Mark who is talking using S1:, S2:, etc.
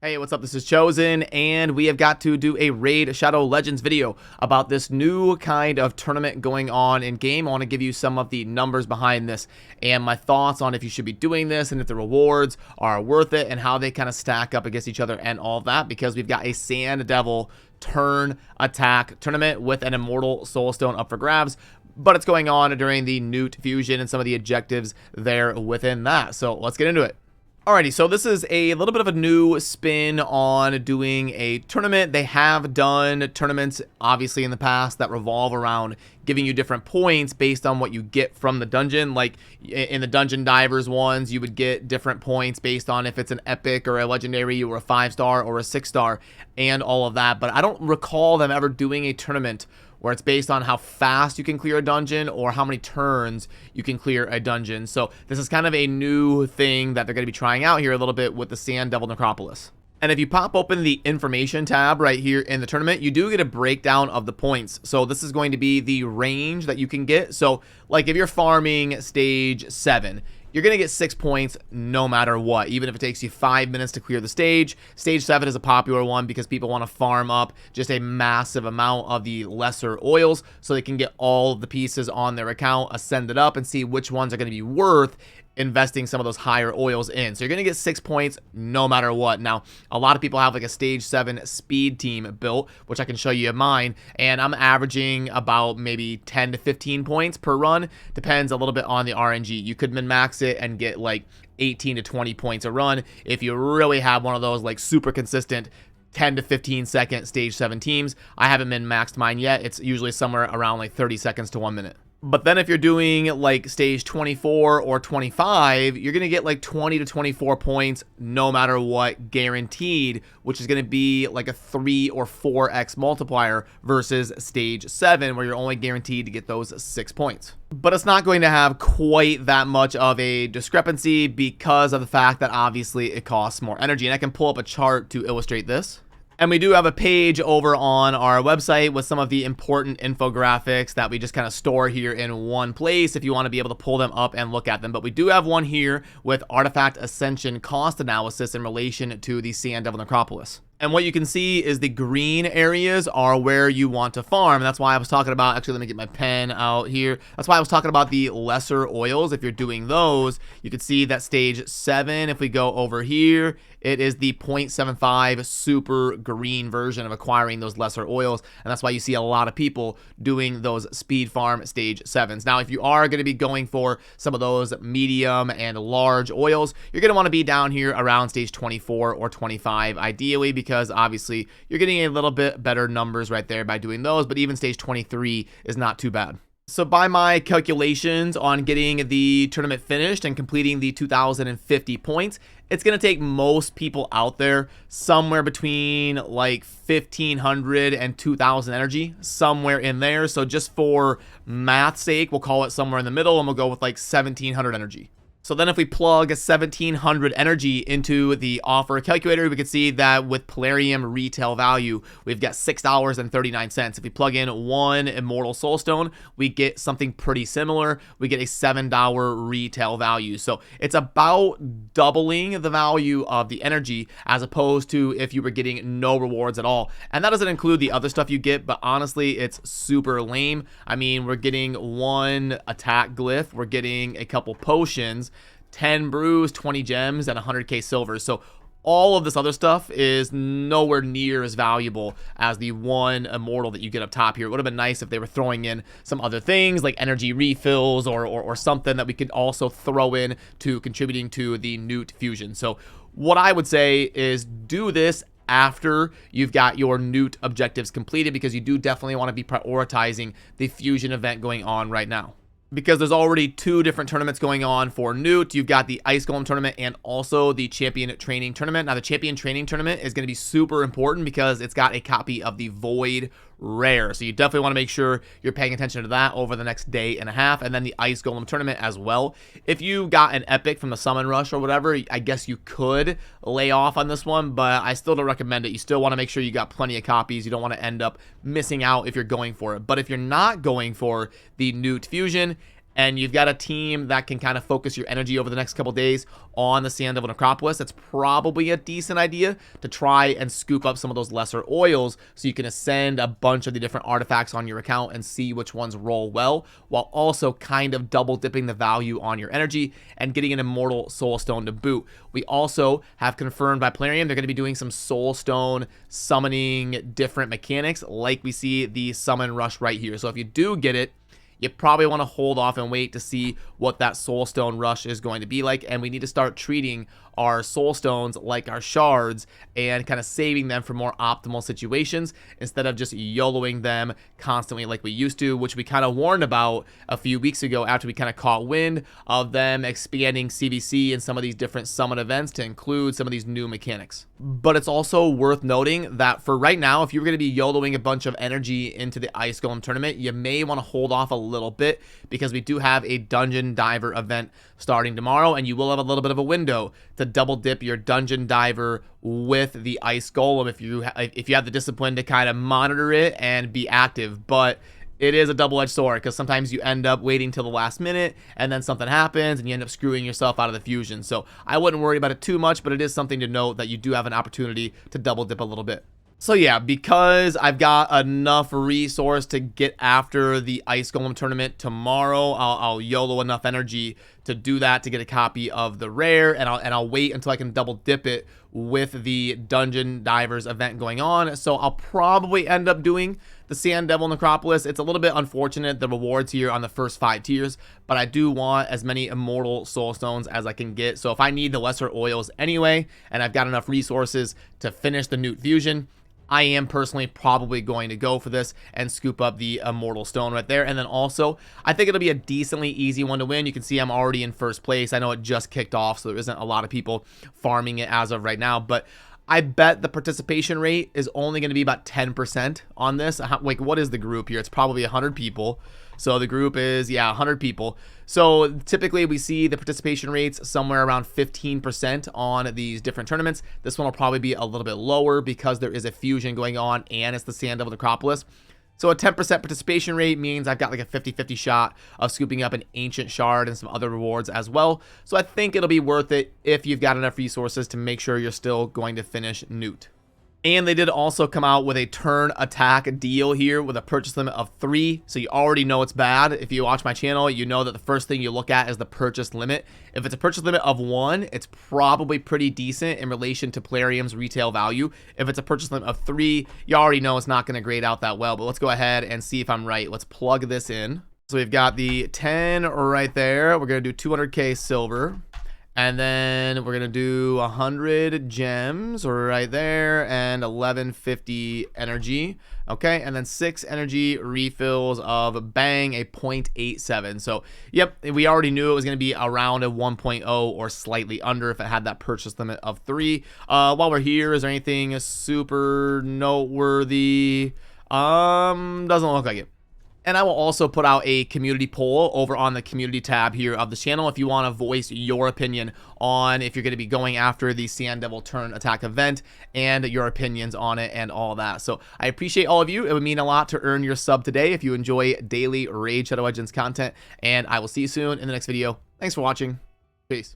S1: Hey, what's up? This is Chosen, and we have got to do a Raid Shadow Legends video about this new kind of tournament going on in game. I want to give you some of the numbers behind this and my thoughts on if you should be doing this and if the rewards are worth it and how they kind of stack up against each other and all of that, because we've got a Sand Devil turn attack tournament with an Immortal Soulstone up for grabs. But it's going on during the Newt fusion and some of the objectives there within that. So let's get into it. Alrighty, so this is a little bit of a new spin on doing a tournament. They have done tournaments, obviously, in the past that revolve around giving you different points based on what you get from the dungeon. Like in the Dungeon Divers ones, you would get different points based on if it's an epic or a legendary or a 5-star or a 6-star and all of that. But I don't recall them ever doing a tournament where it's based on how fast you can clear a dungeon or how many turns you can clear a dungeon. So this is kind of a new thing that they're going to be trying out here a little bit with the Sand Devil Necropolis. And if you pop open the information tab right here in the tournament, you do get a breakdown of the points. So this is going to be the range that you can get. So like if you're farming stage 7, you're going to get 6 points no matter what, even if it takes you 5 minutes to clear the stage. Stage 7 is a popular one because people want to farm up just a massive amount of the lesser oils so they can get all of the pieces on their account ascended up and see which ones are going to be worth investing some of those higher oils in. So you're going to get 6 points no matter what. Now, a lot of people have like a stage 7 speed team built, which I can show you mine, and I'm averaging about maybe 10 to 15 points per run. Depends a little bit on the RNG. You could min-max it and get like 18 to 20 points a run if you really have one of those like super consistent 10 to 15 second stage 7 teams. I haven't min-maxed mine yet. It's usually somewhere around like 30 seconds to 1 minute. But then if you're doing like stage 24 or 25, you're going to get like 20 to 24 points no matter what, guaranteed, which is going to be like a 3 or 4x multiplier versus stage 7 where you're only guaranteed to get those 6 points. But it's not going to have quite that much of a discrepancy because of the fact that obviously it costs more energy. And I can pull up a chart to illustrate this. And we do have a page over on our website with some of the important infographics that we just kind of store here in one place if you want to be able to pull them up and look at them. But we do have one here with Artifact Ascension cost analysis in relation to the Sand Devil Necropolis. And what you can see is the green areas are where you want to farm. And that's why I was talking about, actually, let me get my pen out here. That's why I was talking about the lesser oils. If you're doing those, you can see that stage 7, if we go over here, it is the 0.75 super green version of acquiring those lesser oils. And that's why you see a lot of people doing those speed farm stage 7s. Now, if you are going to be going for some of those medium and large oils, you're going to want to be down here around stage 24 or 25, ideally, because obviously you're getting a little bit better numbers right there by doing those, but even stage 23 is not too bad. So by my calculations on getting the tournament finished and completing the 2,050 points, it's going to take most people out there somewhere between like 1,500 and 2,000 energy, somewhere in there. So just for math's sake, we'll call it somewhere in the middle, and we'll go with like 1,700 energy. So then if we plug 1,700 energy into the offer calculator, we can see that with Polarium retail value, we've got $6.39. If we plug in one Immortal Soulstone, we get something pretty similar. We get a $7 retail value. So it's about doubling the value of the energy as opposed to if you were getting no rewards at all. And that doesn't include the other stuff you get, but honestly, it's super lame. I mean, we're getting one attack glyph, we're getting a couple potions, 10 brews, 20 gems, and 100k silver. So all of this other stuff is nowhere near as valuable as the one immortal that you get up top here. It would have been nice if they were throwing in some other things like energy refills or something that we could also throw in to contributing to the Newt fusion. So what I would say is do this after you've got your Newt objectives completed, because you do definitely want to be prioritizing the fusion event going on right now. Because there's already 2 different tournaments going on for Newt. You've got the Ice Golem tournament and also the Champion Training tournament. Now, the Champion Training tournament is going to be super important because it's got a copy of the Void Rare. So you definitely want to make sure you're paying attention to that over the next day and a half. And then the Ice Golem tournament as well. If you got an epic from the Summon Rush or whatever, I guess you could lay off on this one, but I still don't recommend it. You still want to make sure you got plenty of copies. You don't want to end up missing out if you're going for it. But if you're not going for the Newt fusion and you've got a team that can kind of focus your energy over the next couple days on the Sand Devil Necropolis, it's probably a decent idea to try and scoop up some of those lesser oils so you can ascend a bunch of the different artifacts on your account and see which ones roll well, while also kind of double dipping the value on your energy and getting an Immortal Soul Stone to boot. We also have confirmed by Plarium they're going to be doing some Soul Stone summoning different mechanics, like we see the Summon Rush right here. So if you do get it, you probably want to hold off and wait to see what that Soul Stone Rush is going to be like, and we need to start treating our Soul Stones like our shards and kind of saving them for more optimal situations instead of just YOLOing them constantly like we used to, which we kind of warned about a few weeks ago after we kind of caught wind of them expanding CVC and some of these different summon events to include some of these new mechanics. But it's also worth noting that for right now, if you're going to be YOLOing a bunch of energy into the Ice Golem tournament, you may want to hold off a little bit because we do have a Dungeon Diver event starting tomorrow, and you will have a little bit of a window to double dip your Dungeon Diver with the Ice Golem if you have the discipline to kind of monitor it and be active. But it is a double-edged sword because sometimes you end up waiting till the last minute and then something happens and you end up screwing yourself out of the fusion. So I wouldn't worry about it too much, but it is something to note that you do have an opportunity to double dip a little bit. So yeah, because I've got enough resource to get after the Ice Golem tournament tomorrow, I'll YOLO enough energy to do that to get a copy of the rare, and I'll wait until I can double dip it with the Dungeon Divers event going on. So I'll probably end up doing the Sand Devil Necropolis. It's a little bit unfortunate, the rewards here on the first 5 tiers, but I do want as many Immortal Soul Stones as I can get. So if I need the lesser oils anyway, and I've got enough resources to finish the Newt Fusion, I am personally probably going to go for this and scoop up the Immortal Stone right there. And then also, I think it'll be a decently easy one to win. You can see I'm already in first place. I know it just kicked off, so there isn't a lot of people farming it as of right now, but I bet the participation rate is only going to be about 10% on this. Like, what is the group here? It's probably 100 people. So the group is, yeah, 100 people. So typically we see the participation rates somewhere around 15% on these different tournaments. This one will probably be a little bit lower because there is a fusion going on and it's the Sand Devil Necropolis. So a 10% participation rate means I've got like a 50-50 shot of scooping up an Ancient Shard and some other rewards as well. So I think it'll be worth it if you've got enough resources to make sure you're still going to finish Newt. And they did also come out with a turn attack deal here with a purchase limit of 3. So you already know it's bad. If you watch my channel, you know that the first thing you look at is the purchase limit. If it's a purchase limit of 1, it's probably pretty decent in relation to Plarium's retail value. If it's a purchase limit of 3, you already know it's not going to grade out that well. But let's go ahead and see if I'm right. Let's plug this in. So we've got the 10 right there. We're going to do 200k silver. And then we're going to do 100 gems right there and 1150 energy. Okay, and then 6 energy refills of bang, a 0.87. So, yep, we already knew it was going to be around a 1.0 or slightly under if it had that purchase limit of 3. While we're here, is there anything super noteworthy? Doesn't look like it. And I will also put out a community poll over on the community tab here of the channel if you want to voice your opinion on if you're going to be going after the Sand Devil Turn Attack event and your opinions on it and all that. So I appreciate all of you. It would mean a lot to earn your sub today if you enjoy daily Raid Shadow Legends content. And I will see you soon in the next video. Thanks for watching. Peace.